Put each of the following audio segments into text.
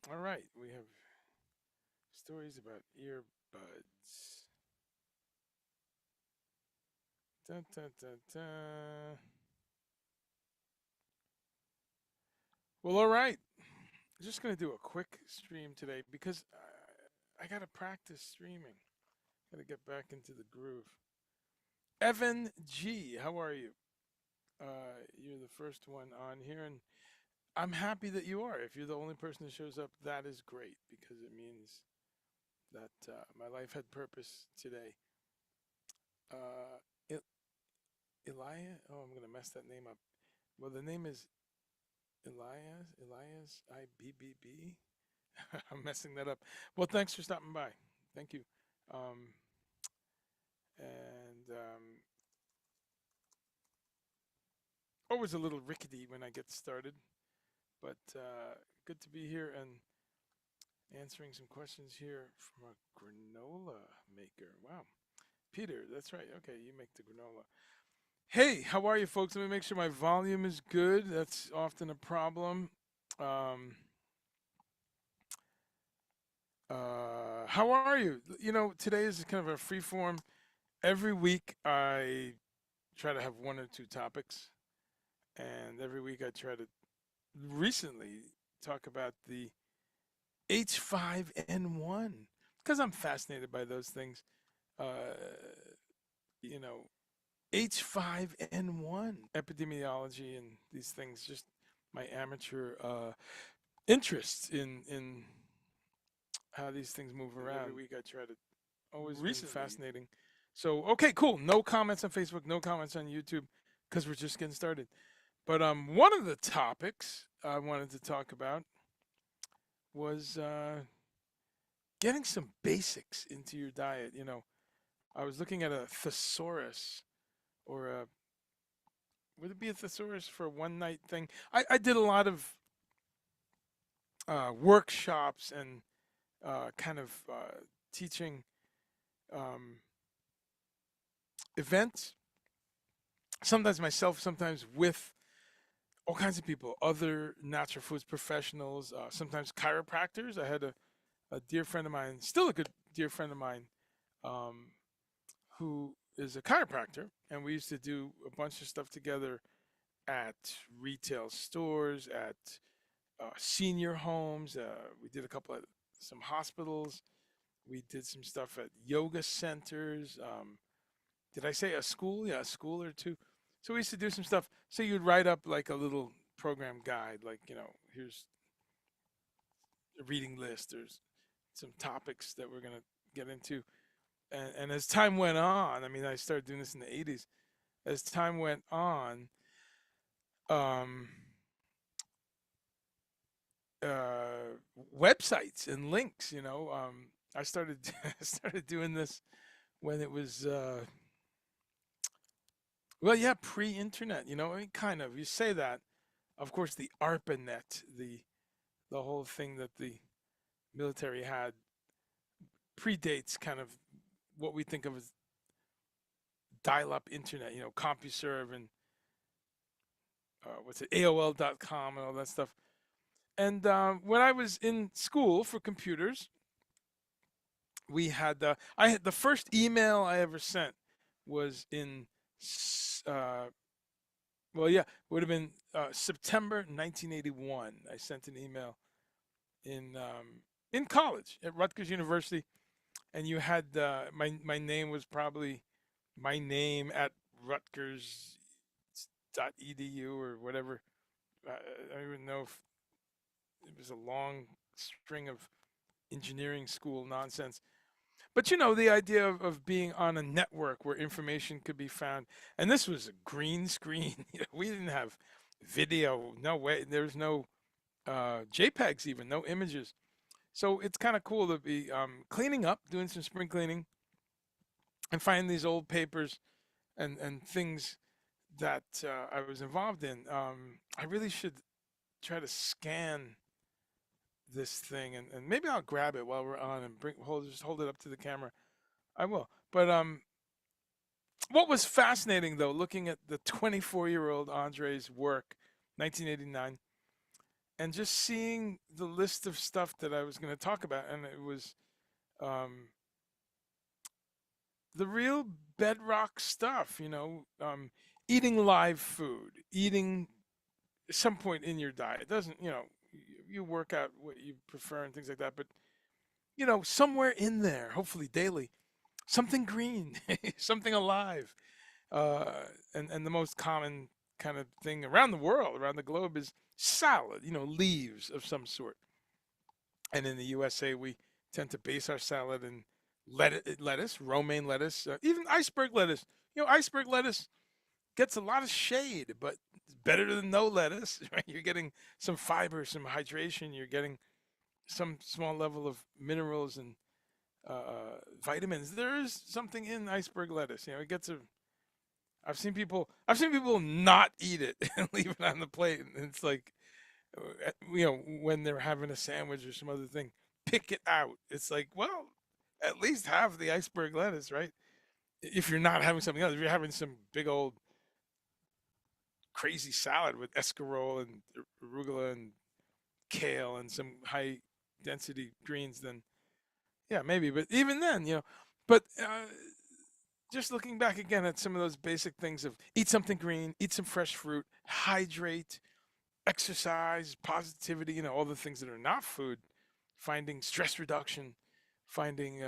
All right, we have stories about earbuds. Dun, dun, dun, dun. Well, all right. I'm just going to do a quick stream today because I got to practice streaming. Got to get back into the groove. Evan G, how are you? You're the first one on here, and I'm happy that you are. If you're the only person that shows up, that is great because it means that my life had purpose today. Uh, Il- Elia? Oh, I'm going to mess that name up. Well, the name is Elias IBBB. I'm messing that up. Well, thanks for stopping by. Thank you. Um, and always a little rickety when I get started, but good to be here and answering some questions here from a granola maker. Wow. Peter, that's right. Okay, you make the granola. Hey, how are you, folks? Let me make sure my volume is good. That's often a problem. Um, how are you? You know, today is kind of a free form. Every week I try to have one or two topics, and every week I try to recently talk about the H5N1 because I'm fascinated by those things. Uh, you know, H5N1 epidemiology and these things, just my amateur interest in how these things move around. Every week I try to always recently been fascinating. So okay, cool. No comments on Facebook, no comments on YouTube because we're just getting started. But one of the topics I wanted to talk about was getting some basics into your diet. You know, I was looking at a thesaurus or a would it be a thesaurus for a one night thing? I did a lot of workshops and kind of teaching um, events, sometimes myself, sometimes with all kinds of people, other natural foods professionals, sometimes chiropractors. I had a dear friend of mine, still a good dear friend of mine, um, who is a chiropractor, and we used to do a bunch of stuff together at retail stores, at senior homes. We did a couple of some hospitals. We did some stuff at yoga centers. Did I say a school? Yeah, a school or two. So we used to do some stuff. So you'd write up like a little program guide, like, you know, here's a reading list. There's some topics that we're going to get into. And as time went on, I mean, I started doing this in the 80s. As time went on, um, websites and links, you know, I started I started doing this when it was well, yeah, pre-internet, you know, I mean, kind of. You say that. Of course, the ARPANET, the whole thing that the military had predates kind of what we think of as dial-up internet, you know, CompuServe and what's it, AOL.com and all that stuff. And when I was in school for computers, we had I had the first email I ever sent was in uh, well, yeah, would have been September 1981. I sent an email in college at Rutgers University, and you had my name was probably my name at Rutgers.edu or whatever. I don't even know if it was a long string of engineering school nonsense. But you know, the idea of being on a network where information could be found, and this was a green screen. You know, we didn't have video, no way. There's no JPEGs, even no images. So it's kind of cool to be cleaning up, doing some spring cleaning, and finding these old papers and things that I was involved in. I really should try to scan this thing, and maybe I'll grab it while we're on and just hold it up to the camera. I will. But what was fascinating though, looking at the 24-year-old Andre's work, 1989, and just seeing the list of stuff that I was going to talk about, and it was um, the real bedrock stuff, eating live food, eating some point in your diet. Doesn't, you work out what you prefer and things like that, but, somewhere in there, hopefully daily, something green, something alive. Uh, and the most common kind of thing around the world, around the globe, is salad, leaves of some sort. And in the USA, we tend to base our salad in lettuce, romaine lettuce, even iceberg lettuce. Iceberg lettuce gets a lot of shade, but it's better than no lettuce. Right? You're getting some fiber, some hydration. You're getting some small level of minerals and vitamins. There is something in iceberg lettuce. It gets a. I've seen people not eat it and leave it on the plate, and it's like, when they're having a sandwich or some other thing, pick it out. It's like, well, at least have the iceberg lettuce, right? If you're not having something else, if you're having some big old crazy salad with escarole and arugula and kale and some high density greens, then yeah, maybe. But even then, but just looking back again at some of those basic things of eat something green, eat some fresh fruit, hydrate, exercise, positivity, all the things that are not food, finding stress reduction, finding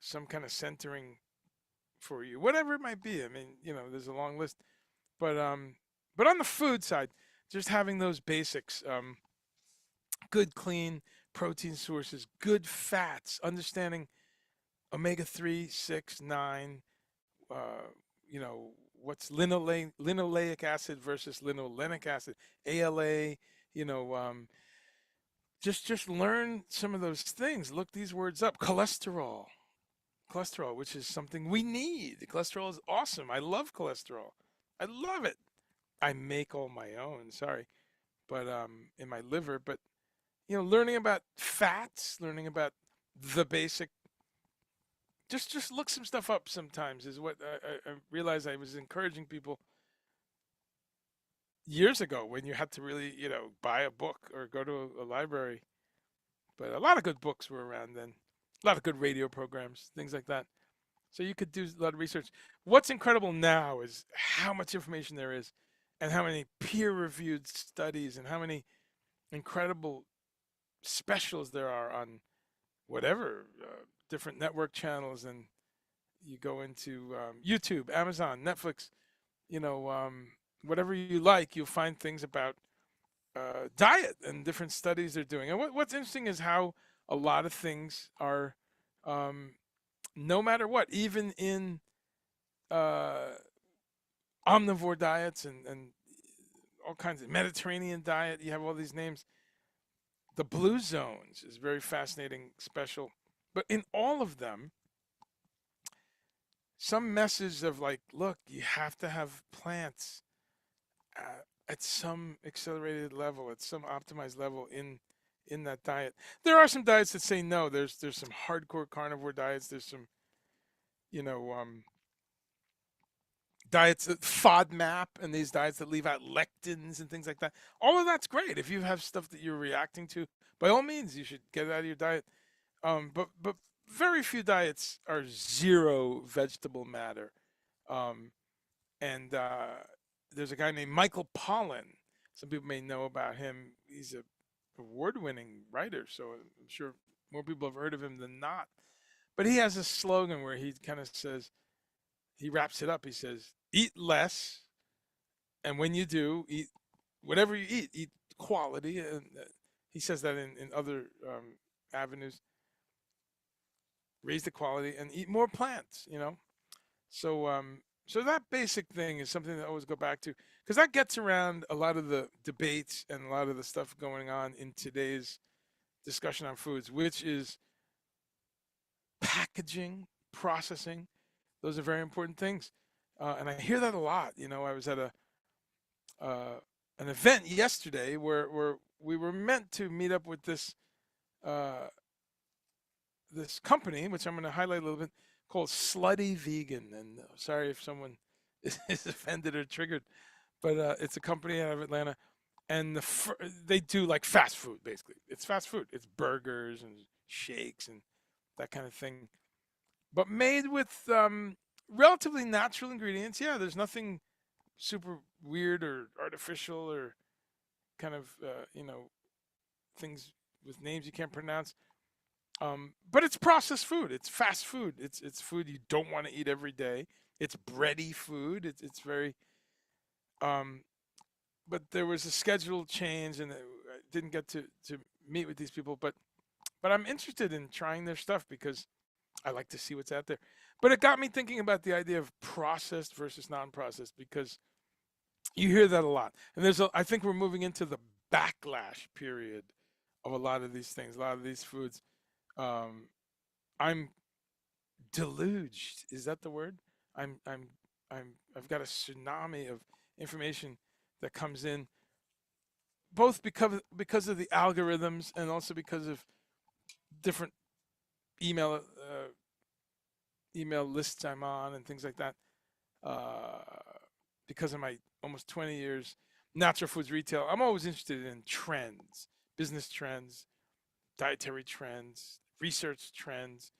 some kind of centering for you, whatever it might be. I mean, there's a long list, but on the food side, just having those basics, good, clean protein sources, good fats, understanding omega 3, 6, 9, uh, you know, what's linoleic acid versus linolenic acid, ALA, you know, just learn some of those things. Look these words up. Cholesterol, which is something we need. Cholesterol is awesome. I love cholesterol. I love it. I make all my own. Sorry, but in my liver. But learning about fats, learning about the basic. Just look some stuff up sometimes is what I realized I was encouraging people years ago when you had to really buy a book or go to a library. But a lot of good books were around then. A lot of good radio programs, things like that. So you could do a lot of research. What's incredible now is how much information there is and how many peer-reviewed studies and how many incredible specials there are on whatever different network channels. And you go into YouTube, Amazon, Netflix, whatever you like, you'll find things about diet and different studies they're doing. And what's interesting is how a lot of things are, um, no matter what, even in uh, omnivore diets and all kinds of Mediterranean diet, you have all these names. The blue zones is very fascinating, special. But in all of them, some message of like, look, you have to have plants at some accelerated level, at some optimized level in that diet. There are some diets that say no. There's some hardcore carnivore diets. There's some you know diets that FODMAP and these diets that leave out lectins and things like that. All of that's great. If you have stuff that you're reacting to, by all means, you should get it out of your diet. But very few diets are zero vegetable matter. Um, and there's a guy named Michael Pollan. Some people may know about him. He's a award-winning writer, so I'm sure more people have heard of him than not. But he has a slogan where he kind of says, he wraps it up. He says, "Eat less, and when you do, eat whatever you eat quality." And he says that in other avenues, raise the quality and eat more plants. So that basic thing is something that I always go back to because that gets around a lot of the debates and a lot of the stuff going on in today's discussion on foods, which is packaging, processing. Those are very important things, and I hear that a lot. I was at uh, an event yesterday where we were meant to meet up with uh, this company, which I'm going to highlight a little bit, called Slutty Vegan. And sorry if someone is offended or triggered, but it's a company out of Atlanta. and they do like fast food basically. It's fast food. It's burgers and shakes and that kind of thing, but made with relatively natural ingredients. Yeah, there's nothing super weird or artificial or kind of things with names you can't pronounce. But it's processed food. It's fast food. It's food you don't want to eat every day. It's bready food. It's very um, but there was a schedule change, and I didn't get to meet with these people. But I'm interested in trying their stuff because I like to see what's out there. But it got me thinking about the idea of processed versus non-processed because you hear that a lot, and I think we're moving into the backlash period of a lot of these things, a lot of these foods. Um, I'm deluged. Is that the word? I'm I'm I've got a tsunami of information that comes in, both because of the algorithms and also because of different email email lists I'm on and things like that. Uh, because of my almost 20 years natural foods retail, I'm always interested in trends, business trends, dietary trends, research trends,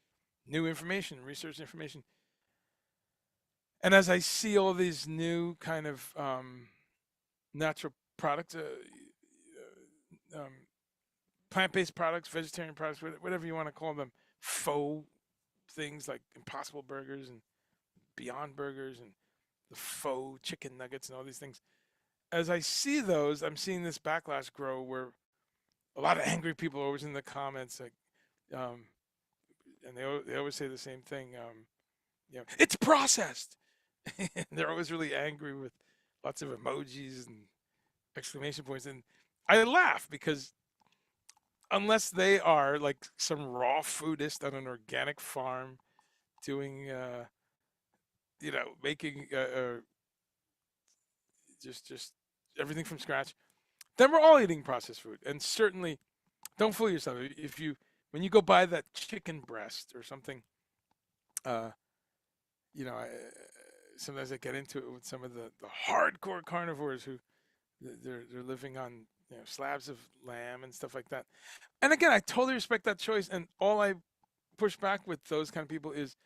new information, research information. And as I see all these new kind of natural products, plant-based products, vegetarian products, whatever you want to call them, faux things like Impossible Burgers and Beyond Burgers and the faux chicken nuggets and all these things. As I see those, I'm seeing this backlash grow where a lot of angry people are always in the comments, like, um, and they always say the same thing. It's processed. They're always really angry with lots of emojis and exclamation points, and I laugh because unless they are like some raw foodist on an organic farm doing, making just everything from scratch, then we're all eating processed food. And certainly, don't fool yourself. If you when you go buy that chicken breast or something, uh, you know, I, sometimes I get into it with some of the hardcore carnivores who they're living on slabs of lamb and stuff like that. And again, I totally respect that choice. And all I push back with those kind of people is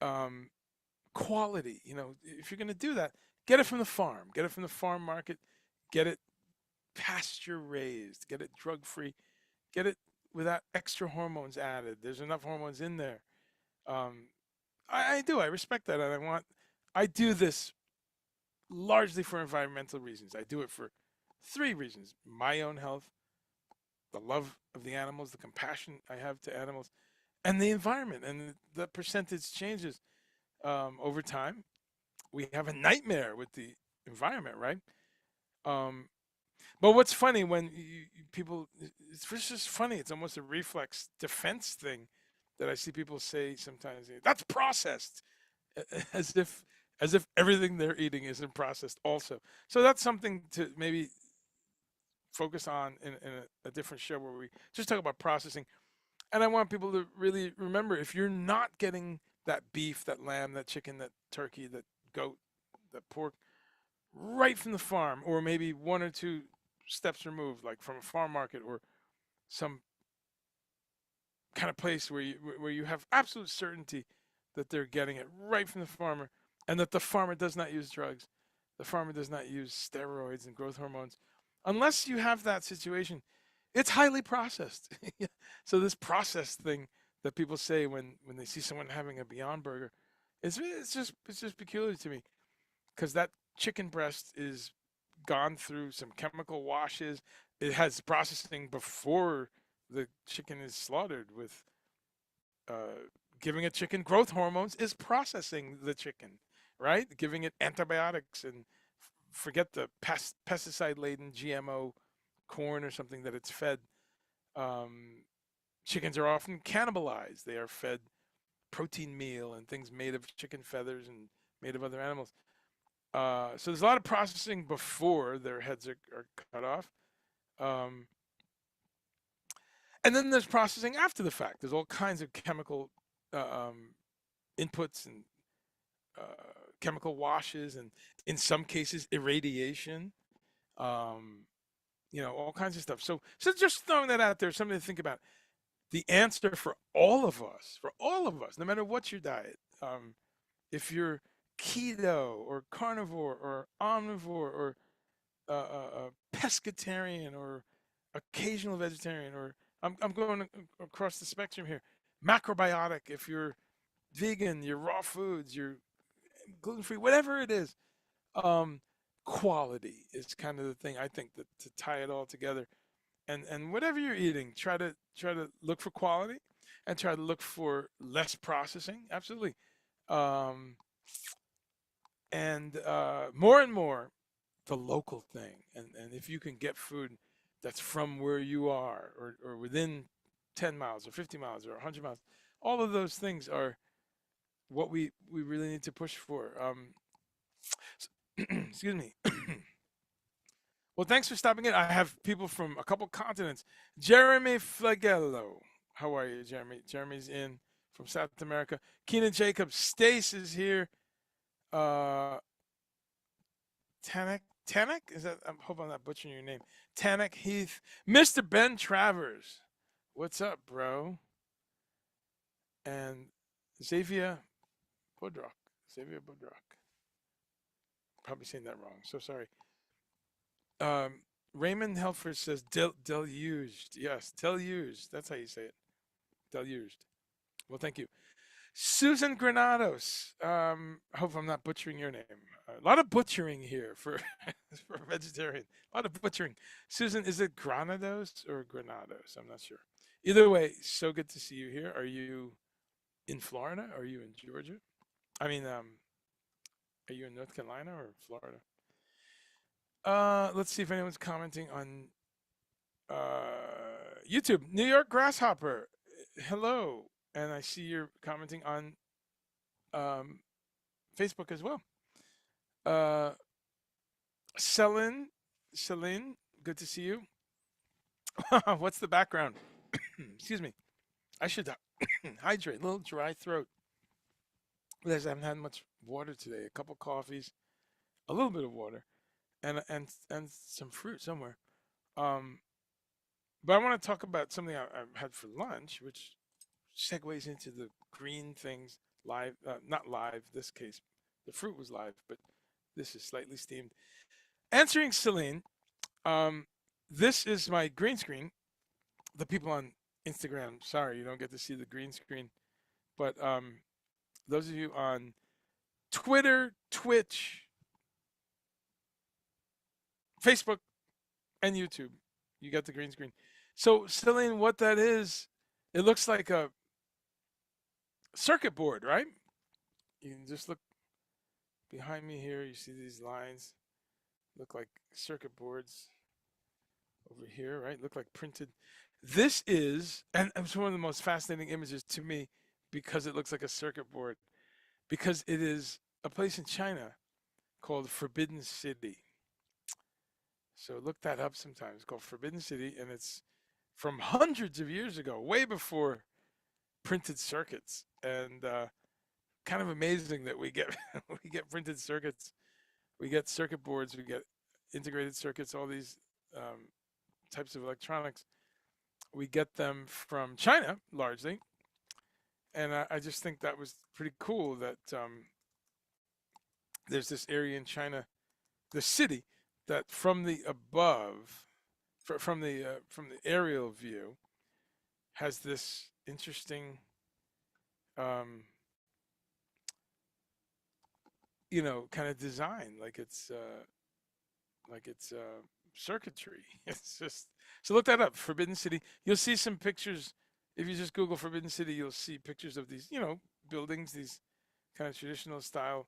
um, quality. If you're going to do that, get it from the farm, get it from the farm market, get it pasture raised, get it drug free, get it without extra hormones added. There's enough hormones in there. Um, I do. I respect that, and I do this largely for environmental reasons. I do it for three reasons: my own health, the love of the animals, the compassion I have to animals, and the environment. And the percentage changes over time. We have a nightmare with the environment, right? Um, but what's funny when people, it's just funny. It's almost a reflex defense thing that I see people say sometimes. That's processed, as if everything they're eating isn't processed also. So that's something to maybe focus on in a different show where we just talk about processing. And I want people to really remember, if you're not getting that beef, that lamb, that chicken, that turkey, that goat, that pork right from the farm, or maybe one or two steps removed, like from a farm market or some kind of place where you have absolute certainty that they're getting it right from the farmer, and that the farmer does not use drugs, the farmer does not use steroids and growth hormones. Unless you have that situation, it's highly processed. So this processed thing that people say when they see someone having a Beyond Burger, it's just peculiar to me because that chicken breast is gone through some chemical washes. It has processing before the chicken is slaughtered with giving a chicken growth hormones is processing the chicken, right? Giving it antibiotics and forget the pesticide laden GMO corn or something that it's fed. Um, Chickens are often cannibalized. They are fed protein meal and things made of chicken feathers and made of other animals. So there's a lot of processing before their heads are cut off. Um, and then there's processing after the fact. There's all kinds of chemical inputs and chemical washes, and in some cases, irradiation. um, all kinds of stuff. So just throwing that out there, something to think about. The answer for all of us, no matter what your diet, if you're keto or carnivore or omnivore or pescatarian or occasional vegetarian, or I'm going across the spectrum here, macrobiotic, if you're vegan, your raw foods, your gluten free, whatever it is, um, quality is kind of the thing I think that to tie it all together. And whatever you're eating, try to look for quality, and try to look for less processing. Absolutely. Um, and more and more the local thing. And if you can get food that's from where you are, or within 10 miles or 50 miles or 100 miles, all of those things are what we really need to push for. Excuse me. Well, thanks for stopping in. I have people from a couple continents. Jeremy Flagello. How are you, Jeremy? Jeremy's in from South America. Keenan Jacobs. Stace is here. Uh, Tanak? Is that? I hope I'm not butchering your name. Tanak Heath. Mr. Ben Travers. What's up, bro? And Xavier Bodrock. Xavier Bodrock. Probably saying that wrong. So sorry. Raymond Helfer says deluged. Yes, deluged. That's how you say it. Deluged. Well, thank you. Susan Granados. I hope I'm not butchering your name. A lot of butchering here for for a vegetarian. A lot of butchering. Susan, is it Granados or Granados? I'm not sure. Either way, so good to see you here. Are you in Florida? Are you in Georgia? I mean, are you in North Carolina or Florida? Let's see if anyone's commenting on YouTube. New York Grasshopper. Hello. And I see you're commenting on um, Facebook as well. Uh, Celine, good to see you. What's the background? Excuse me. I should hydrate. A little dry throat. Because I haven't had much water today. A couple coffees, a little bit of water, and some fruit somewhere. Um, but I want to talk about something I had for lunch, which segues into the green things live. Not live. This case, the fruit was live, but this is slightly steamed. Answering Celine, um, this is my green screen. The people on Instagram, sorry, you don't get to see the green screen, but those of you on Twitter, Twitch, Facebook, and YouTube, you got the green screen. So, Celine, what that is, it looks like a circuit board, right? You can just look behind me here. You see these lines look like circuit boards over here, right? Look like printed. This is, and it's one of the most fascinating images to me because it looks like a circuit board, because it is a place in China called Forbidden City. So look that up sometime. It's called Forbidden City, and it's from hundreds of years ago, way before printed circuits. And kind of amazing that we get we get printed circuits, we get circuit boards, we get integrated circuits, all these types of electronics. We get them from China largely, and I just think that was pretty cool that there's this area in China, the city, that from the above, from the aerial view, has this interesting, um, kind of design, like it's circuitry. It's just, so look that up, Forbidden City. You'll see some pictures. If you just Google Forbidden City, you'll see pictures of these, buildings, these kind of traditional style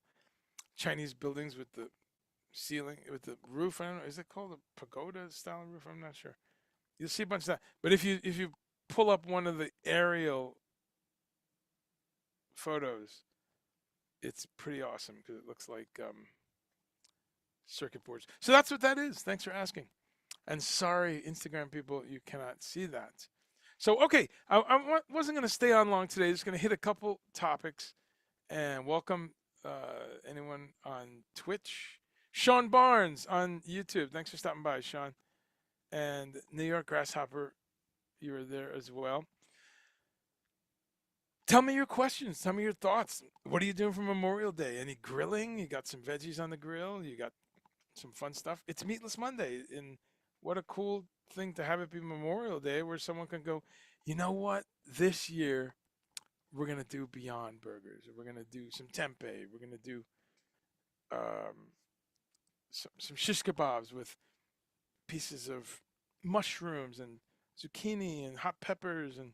Chinese buildings with the ceiling, with the roof. I don't know, is it called a pagoda style roof? I'm not sure. You'll see a bunch of that. But if you pull up one of the aerial photos, it's pretty awesome because it looks like circuit boards. So that's what that is. Thanks for asking. And sorry, Instagram people, you cannot see that. So, okay, wasn't going to stay on long today. Just going to hit a couple topics and welcome anyone on Twitch. Sean Barnes on YouTube. Thanks for stopping by, Sean. And New York Grasshopper, you were there as well. Tell me your questions. Tell me your thoughts. What are you doing for Memorial Day? Any grilling? You got some veggies on the grill? You got some fun stuff? It's Meatless Monday. And what a cool thing to have it be Memorial Day where someone can go, you know what? This year, we're going to do Beyond Burgers. We're going to do some tempeh. We're going to do um, some shish kebabs with pieces of mushrooms and zucchini and hot peppers and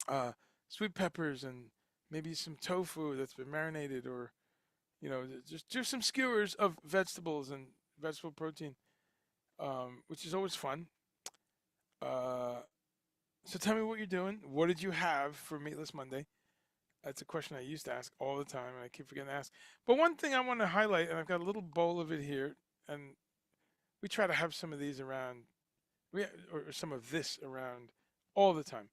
uh, sweet peppers and maybe some tofu that's been marinated, or just do some skewers of vegetables and vegetable protein, which is always fun. Uh, so tell me what you're doing. What did you have for Meatless Monday? That's a question I used to ask all the time, and I keep forgetting to ask. But one thing I want to highlight, and I've got a little bowl of it here, and we try to have some of these around, or some of this around all the time,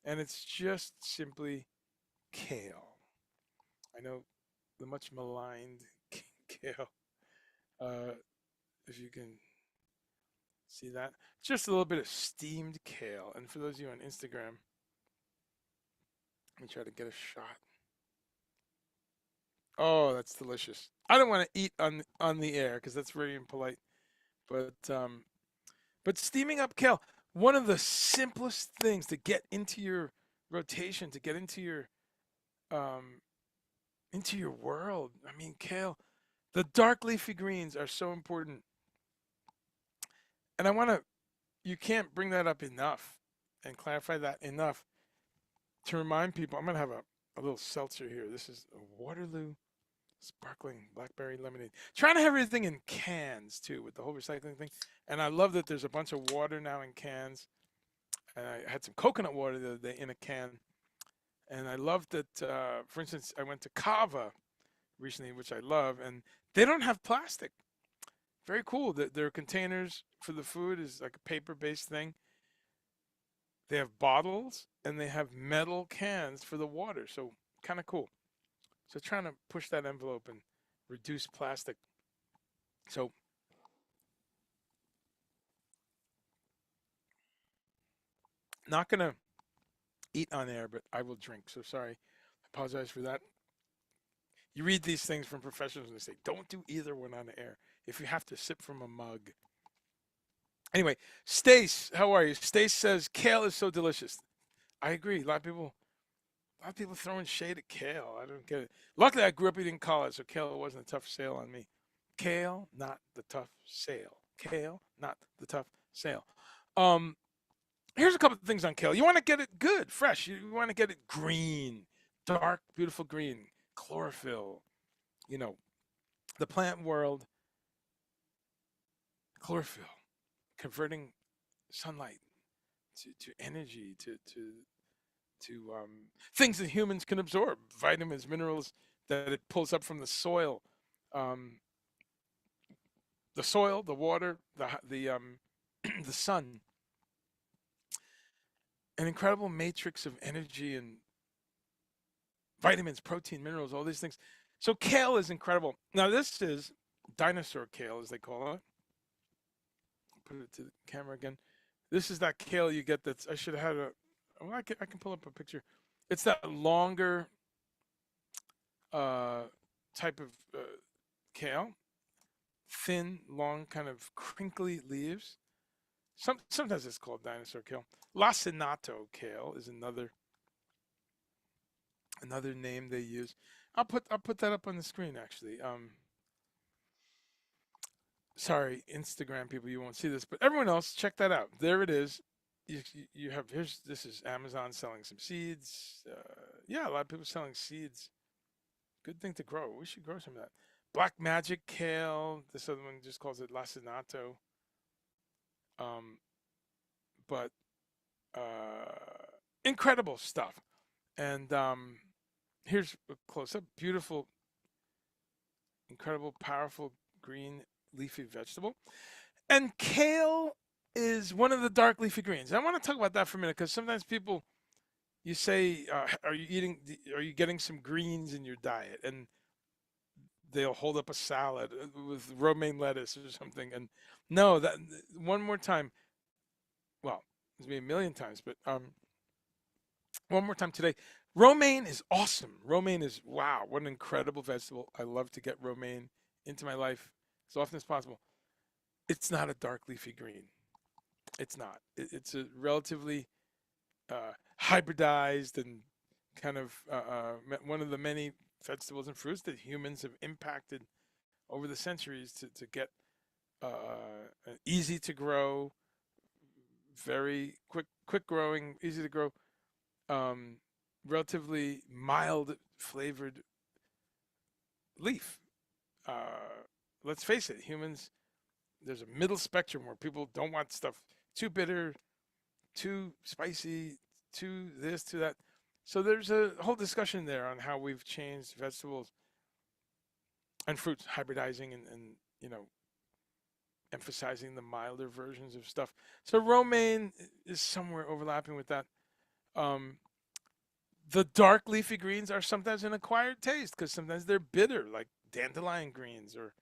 and it's just simply kale. I know the much maligned kale. Uh, if you can see that, just a little bit of steamed kale. And for those of you on Instagram, let me try to get a shot. Oh, that's delicious. I don't want to eat on the air because that's very impolite. But steaming up kale, one of the simplest things to get into your rotation, to get um, into your world. I mean, kale, the dark leafy greens are so important. And you can't bring that up enough and clarify that enough to remind people. I'm going to have a little seltzer here. This is a Waterloo sparkling blackberry lemonade. Trying to have everything in cans too with the whole recycling thing. And I love that there's a bunch of water now in cans. And I had some coconut water the other day in a can. And I love that, for instance, I went to Kava recently, which I love, and they don't have plastic. Very cool. Their containers for the food is like a paper-based thing. They have bottles and they have metal cans for the water. So kind of cool. So trying to push that envelope and reduce plastic. So not gonna eat on air, but I will drink. So sorry. I apologize for that. You read these things from professionals and they say, don't do either one on air if you have to sip from a mug. Anyway, Stace, how are you? Stace says kale is so delicious. I agree. A lot of people throwing shade at kale. I don't get it. Luckily, I grew up eating collard, so kale wasn't a tough sale on me. Kale, not the tough sale. Kale, not the tough sale. Um, Here's a couple of things on kale. You want to get it good, fresh. You want to get it green, dark, beautiful green, chlorophyll. You know, the plant world, chlorophyll, converting sunlight to energy, to things that humans can absorb, vitamins, minerals that it pulls up from um, the soil, the water, the the sun, an incredible matrix of energy and vitamins, protein, minerals, all these things. So kale is incredible. Now this is dinosaur kale, as they call it. Put it to the camera again. This is that kale you get. I should have had well, I can pull up a picture. It's that longer uh, type of kale, thin, long, kind of crinkly leaves. Sometimes it's called dinosaur kale. Lacinato kale is another name they use. I'll put that up on the screen actually. Sorry, Instagram people, you won't see this, but everyone else, check that out. There it is. You have this is Amazon selling some seeds. Yeah, a lot of people selling seeds. Good thing to grow. We should grow some of that. Black magic kale. This other one just calls it lacinato. Um, but incredible stuff. And here's a close up. Beautiful, incredible, powerful green leafy vegetable. And kale is one of the dark leafy greens. I want to talk about that for a minute because sometimes people, you say, are you getting some greens in your diet? And they'll hold up a salad with romaine lettuce or something. And no, that one more time. Well, it's been a million times, but one more time today. Romaine is awesome. Romaine is wow, what an incredible vegetable. I love to get romaine into my life as often as possible. It's not a dark leafy green. It's not. It's a relatively hybridized and kind of one of the many vegetables and fruits that humans have impacted over the centuries to get easy to grow, very quick growing, easy to grow, um, relatively mild flavored leaf. Let's face it, humans, there's a middle spectrum where people don't want stuff too bitter, too spicy, too this, too that. So there's a whole discussion there on how we've changed vegetables and fruits, hybridizing and you know emphasizing the milder versions of stuff. So romaine is somewhere overlapping with that. Um, the dark leafy greens are sometimes an acquired taste because sometimes they're bitter, like dandelion greens or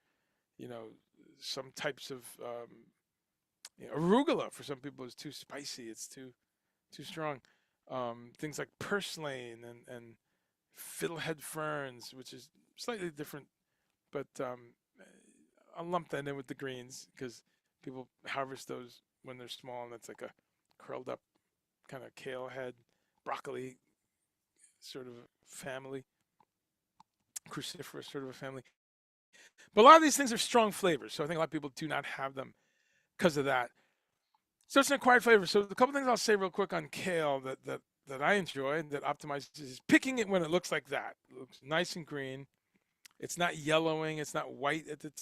you know some types of arugula for some people is too spicy. It's too strong. Things like purslane and fiddlehead ferns, which is slightly different, but I'll lump that in with the greens because people harvest those when they're small, and it's like a curled up kind of kale head, broccoli sort of family, cruciferous sort of a family. But a lot of these things are strong flavors, so I think a lot of people do not have them because of that. So it's an acquired flavor. So the couple things I'll say real quick on kale that I enjoy that optimizes is picking it when it looks like that. It looks nice and green. It's not yellowing. It's not white at the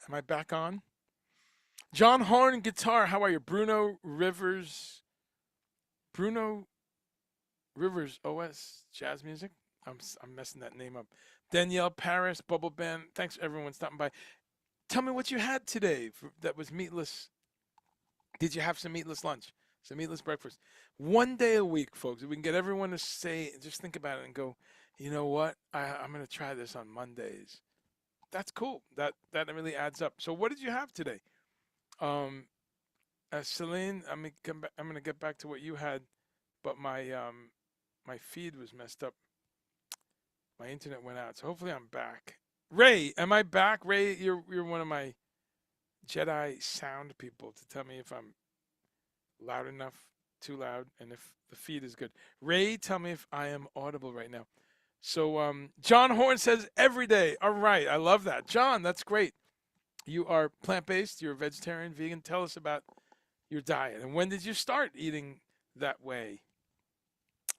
Am I back on? John Horn guitar. How are you? Bruno Rivers OS jazz music. I'm messing that name up. Danielle Paris Bubble Band. Thanks everyone stopping by. Tell me what you had today that was meatless. Did you have some meatless lunch? Some meatless breakfast? One day a week, folks. If we can get everyone to say, just think about it and go, you know what? I'm going to try this on Mondays. That's cool. That really adds up. So what did you have today? Um, Celine, I'm gonna get back to what you had, but my feed was messed up. My internet went out, so hopefully I'm back. Ray, am I back? Ray, you're one of my Jedi sound people to tell me if I'm loud enough, too loud, and if the feed is good. Ray, tell me if I am audible right now. So John Horn says every day. All right, I love that, John. That's great. You are plant based. You're a vegetarian, vegan. Tell us about your diet and when did you start eating that way?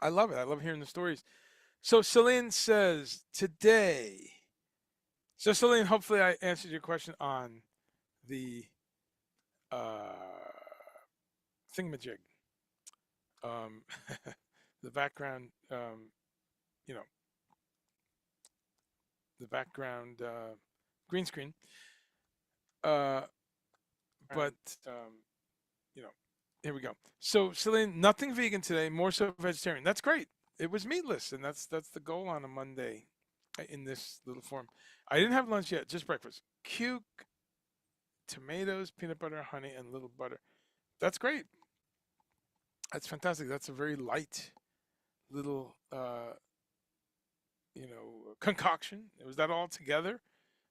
I love it. I love hearing the stories. So Celine says today. So Celine, hopefully I answered your question on the uh, thingamajig, um, the background, you know, the background green screen. Uh, but you know, here we go. So Celine, nothing vegan today, more so vegetarian. That's great. It was meatless, and that's the goal on a Monday in this little form. I didn't have lunch yet, just breakfast. Cuke, tomatoes, peanut butter, honey, and little butter. That's great. That's fantastic. That's a very light little concoction. It was that all together.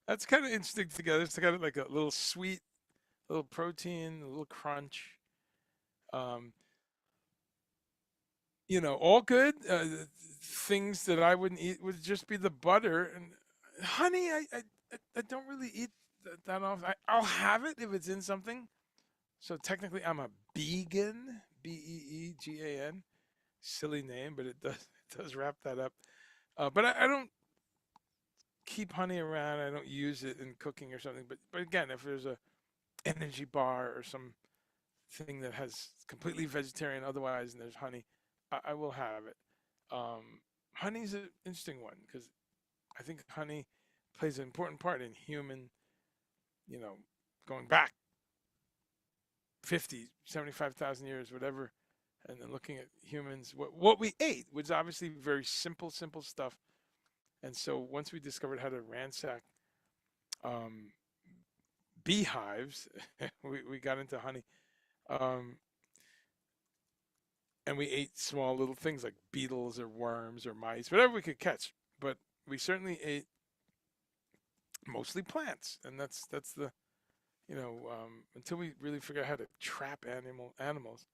That's kind of interesting together. It's kind of like a little sweet, a little protein, a little crunch. Um, all good. Things that I wouldn't eat would just be the butter and honey. I don't really eat that often. I'll have it if it's in something. So technically, I'm a vegan. Beegan. Silly name, but it does wrap that up. But I don't keep honey around. I don't use it in cooking or something. But again, if there's a energy bar or some thing that has completely vegetarian otherwise and there's honey, I will have it. Honey's an interesting one because I think honey plays an important part in human, you know, going back 50, 75,000 years, whatever, and then looking at humans, what we ate was obviously very simple stuff. And so once we discovered how to ransack um, beehives, we got into honey. Um, and we ate small little things like beetles or worms or mice, whatever we could catch. But we certainly ate mostly plants, and that's the until we really figure out how to trap animals.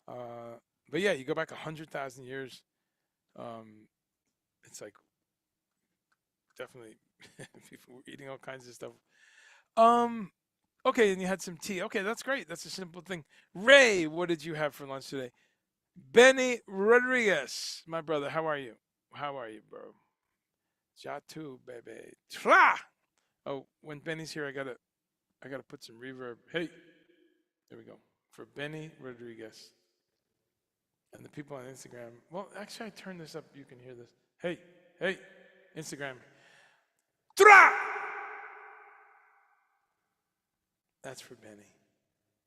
But yeah, you go back 100,000 years, um, it's like definitely people were eating all kinds of stuff. Um, okay, and you had some tea. Okay, that's great. That's a simple thing. Ray, what did you have for lunch today? Benny Rodriguez, my brother, how are you? How are you, bro? Jatu, baby. Tla! Oh, when Benny's here, I gotta put some reverb. Hey, there we go. For Benny Rodriguez and the people on Instagram. Well, actually, I turned this up. You can hear this. Hey, hey, Instagram. Tra! That's for Benny.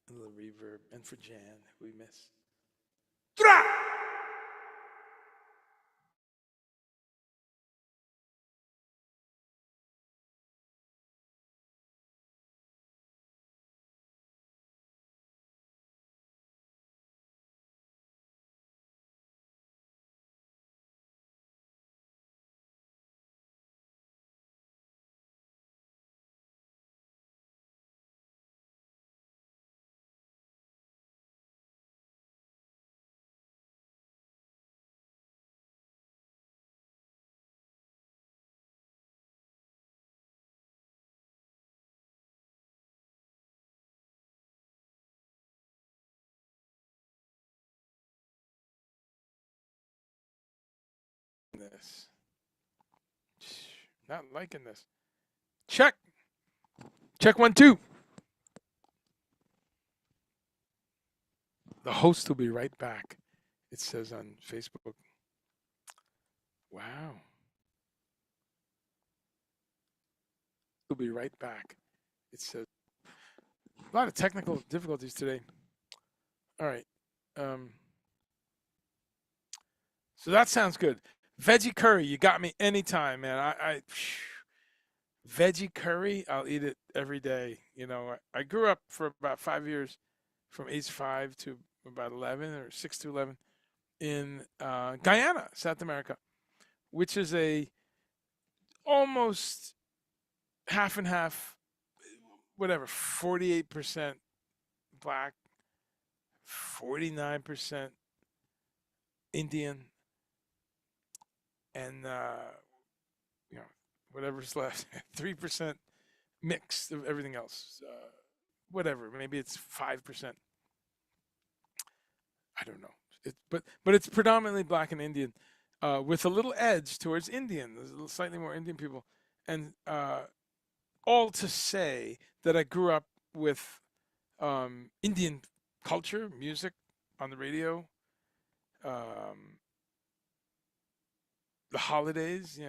A little reverb, and for Jan, who we miss. Tra! This. Not liking this. Check. Check 1 2. The host will be right back. It says on Facebook. Wow. We'll be right back. It says a lot of technical difficulties today. All right. Um, so that sounds good. Veggie curry, you got me anytime, man. Veggie curry, I'll eat it every day. I grew up for about 5 years, from age 5 to about 11 or 6 to 11 in Guyana, South America, which is a almost half and half, whatever, 48% black, 49% Indian, and you know whatever's left, 3% mix of everything else. Whatever, maybe it's 5%. I don't know. But it's predominantly black and Indian, with a little edge towards Indian. There's a little slightly more Indian people, and all to say that I grew up with Indian culture, music on the radio, um, the holidays,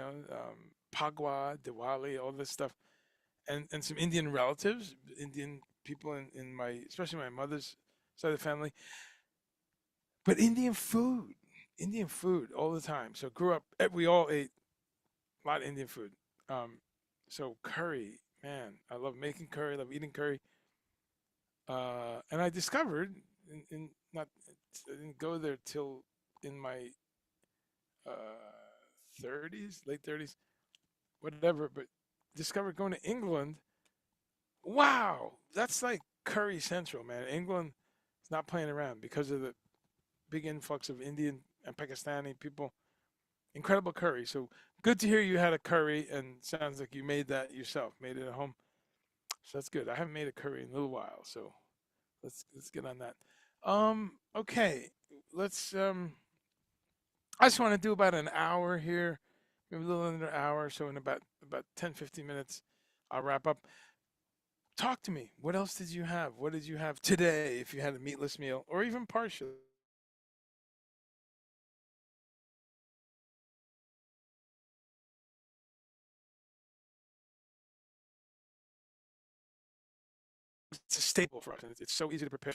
Pagwa, Diwali, all this stuff, and some Indian relatives, Indian people in my, especially my mother's side of the family, but Indian food all the time. So grew up, we all ate a lot of Indian food. Um, so curry, man, I love making curry, I love eating curry. And I discovered in not, I didn't go there till in my uh, 30s, late 30s, whatever. But discovered going to England. Wow, that's like curry central, man. England is not playing around because of the big influx of Indian and Pakistani people. Incredible curry. So good to hear you had a curry, and sounds like you made that yourself, made it at home. So that's good. I haven't made a curry in a little while, so let's get on that. Okay, let's I just want to do about an hour here, maybe a little under an hour. So in about 10, 15 minutes, I'll wrap up. Talk to me. What else did you have? What did you have today? If you had a meatless meal, or even partial, it's a staple for us, and it's so easy to prepare.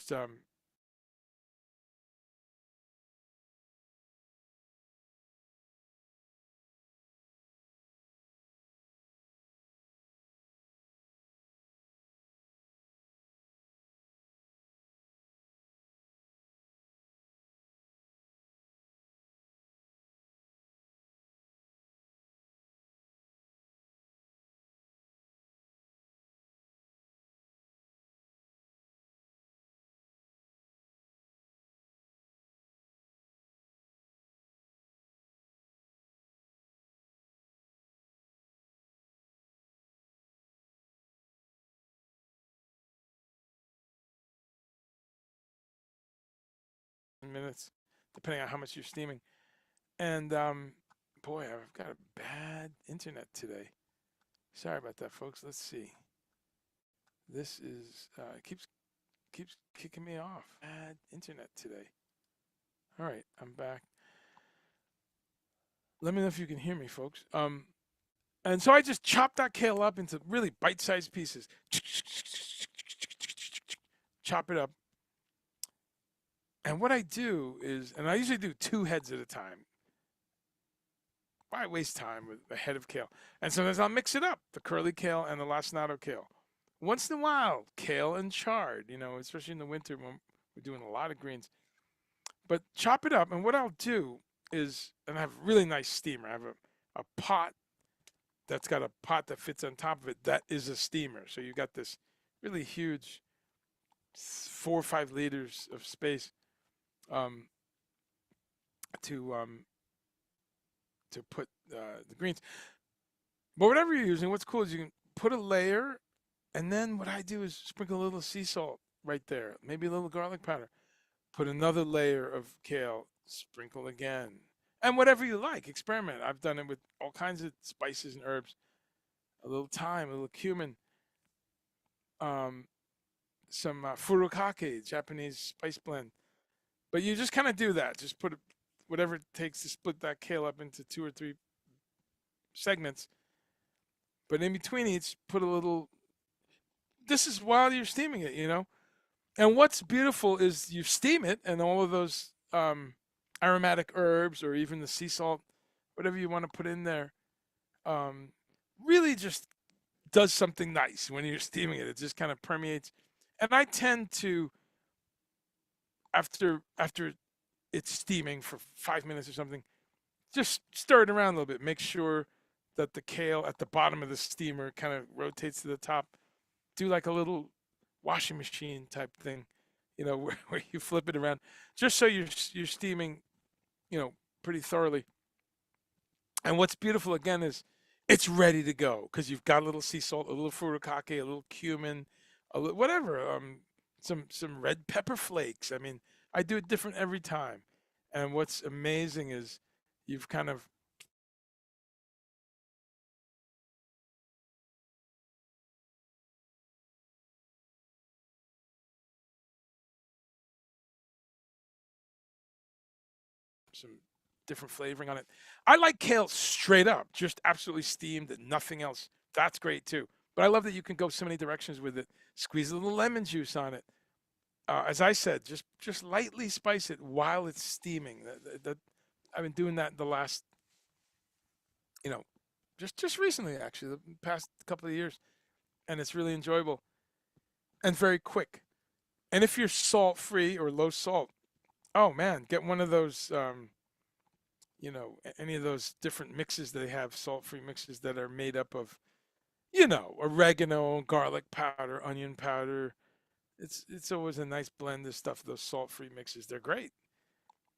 10 minutes, depending on how much you're steaming. And boy, I've got a bad internet today. Sorry about that, folks. Let's see. This is keeps kicking me off. Bad internet today. All right, I'm back. Let me know if you can hear me, folks. And so I just chopped that kale up into really bite-sized pieces. Chop it up. And what I do is, and I usually do 2 heads at a time. Why waste time with a head of kale? And sometimes I'll mix it up, the curly kale and the lacinato kale. Once in a while, kale and chard, especially in the winter when we're doing a lot of greens. But chop it up, and what I'll do is, and I have a really nice steamer. I have a pot that's got a pot that fits on top of it. That is a steamer. So you've got this really huge 4 or 5 liters of space um, to put the greens. But whatever you're using, what's cool is you can put a layer, and then what I do is sprinkle a little sea salt right there, maybe a little garlic powder. Put another layer of kale, sprinkle again, and whatever you like, experiment. I've done it with all kinds of spices and herbs, a little thyme, a little cumin, um, some furikake, Japanese spice blend. But you just kind of do that. Just put whatever it takes to split that kale up into 2 or 3 segments. But in between each, put a little. This is while you're steaming it. And what's beautiful is you steam it, and all of those aromatic herbs, or even the sea salt, whatever you want to put in there, um, really just does something nice when you're steaming it. It just kind of permeates. And I tend to, after it's steaming for 5 minutes or something, just stir it around a little bit. Make sure that the kale at the bottom of the steamer kind of rotates to the top. Do like a little washing machine type thing, where you flip it around, just so you're steaming, pretty thoroughly. And what's beautiful again is it's ready to go because you've got a little sea salt, a little furikake, a little cumin, whatever, some red pepper flakes. I mean, I do it different every time. And what's amazing is you've kind of some different flavoring on it. I like kale straight up, just absolutely steamed and nothing else. That's great too. But I love that you can go so many directions with it. Squeeze a little lemon juice on it. As I said, just lightly spice it while it's steaming. I've been doing that the last, you know, just recently actually, the past couple of years, and it's really enjoyable and very quick. And if you're salt free or low salt, oh man, get one of those. Any of those different mixes they have, salt free mixes that are made up of oregano, garlic powder, onion powder. It's always a nice blend of stuff. Those salt-free mixes, they're great.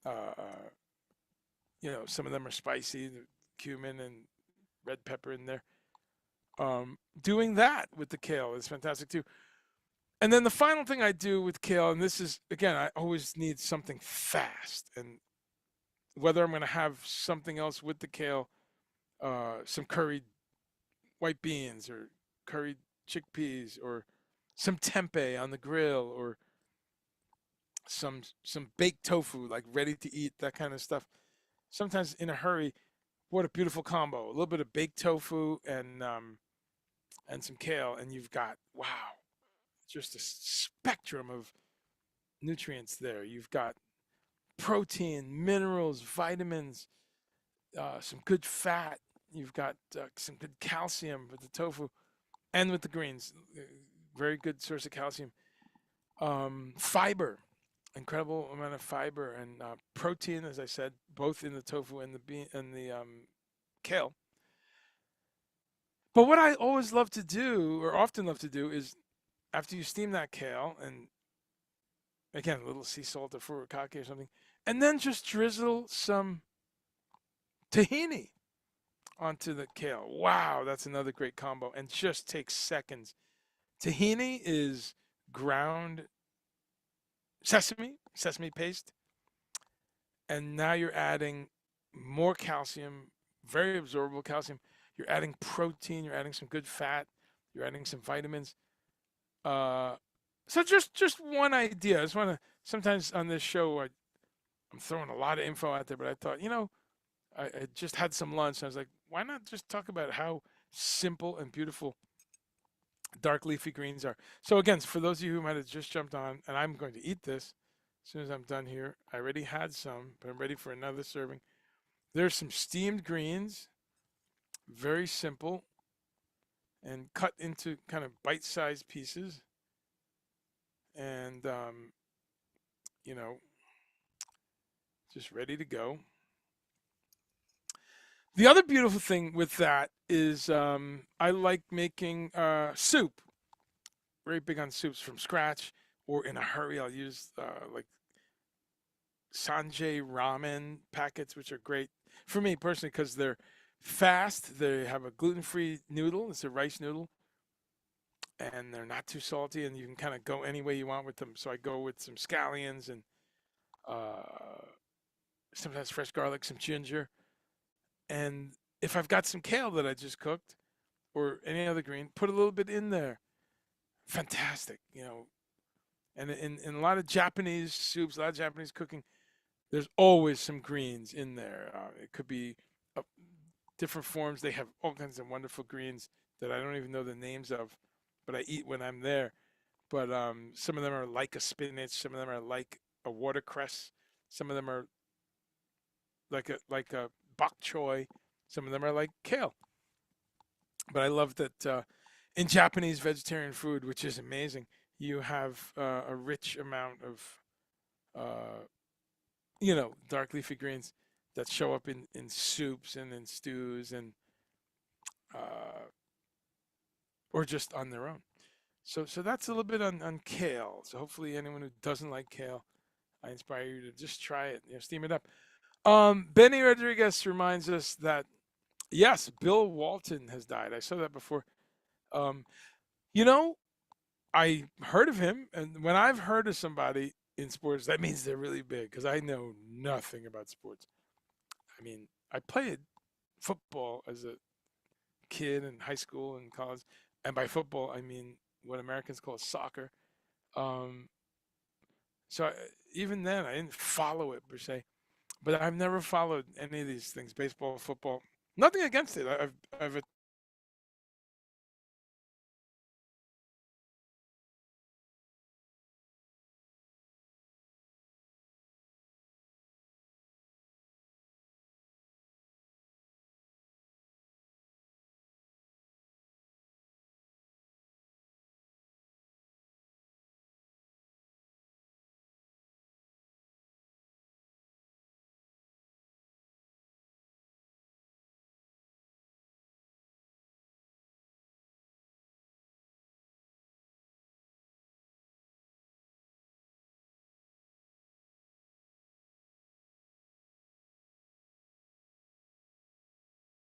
Uh, some of them are spicy, the cumin and red pepper in there. Doing that with the kale is fantastic too. And then the final thing I do with kale, and this is again, I always need something fast, and whether I'm going to have something else with the kale, some curried white beans or curried chickpeas or some tempeh on the grill or some baked tofu like ready to eat, that kind of stuff. Sometimes in a hurry, what a beautiful combo. A little bit of baked tofu and some kale, and you've got, wow, just a spectrum of nutrients there. You've got protein, minerals, vitamins, some good fat. You've got some good calcium with the tofu and with the greens. Very good source of calcium. Fiber, incredible amount of fiber and protein, as I said, both in the tofu and the kale. But what I always love to do, or often love to do, is after you steam that kale, and again, a little sea salt or furikake or something, and then just drizzle some tahini onto the kale. Wow, that's another great combo, and just takes seconds. Tahini is ground sesame paste, and now you're adding more calcium, very absorbable calcium. You're adding protein, you're adding some good fat, you're adding some vitamins. Uh, so just one idea. I just want to, sometimes on this show I'm throwing a lot of info out there, but I thought, I just had some lunch. And I was like, why not just talk about how simple and beautiful dark leafy greens are? So again, for those of you who might have just jumped on, and I'm going to eat this as soon as I'm done here. I already had some, but I'm ready for another serving. There's some steamed greens, very simple, and cut into kind of bite-sized pieces. And you know, just ready to go. The other beautiful thing with that is I like making soup. Very big on soups from scratch or in a hurry. I'll use like Sanjay ramen packets, which are great for me personally because they're fast. They have a gluten-free noodle. It's a rice noodle, and they're not too salty, and you can kind of go any way you want with them. So I go with some scallions and uh, sometimes fresh garlic, some ginger, and if I've got some kale that I just cooked or any other green, put a little bit in there. Fantastic. And in a lot of Japanese soups, a lot of Japanese cooking, there's always some greens in there. It could be uh, different forms. They have all kinds of wonderful greens that I don't even know the names of, but I eat when I'm there. But some of them are like a spinach. Some of them are like a watercress. Some of them are like a bok choy. Some of them are like kale. But I love that in Japanese vegetarian food, which is amazing, you have a rich amount of uh, dark leafy greens that show up in soups and in stews and uh, or just on their own. So that's a little bit on kale. So hopefully anyone who doesn't like kale, I inspire you to just try it. Steam it up. Benny Rodriguez reminds us that yes, Bill Walton has died. I saw that before. Um, you know, I heard of him, and when I've heard of somebody in sports, that means they're really big because I know nothing about sports. I mean, I played football as a kid in high school and college, and by football I mean what Americans call soccer. Um, so even then, I didn't follow it per se, but I've never followed any of these things: baseball, football. Nothing against it. I've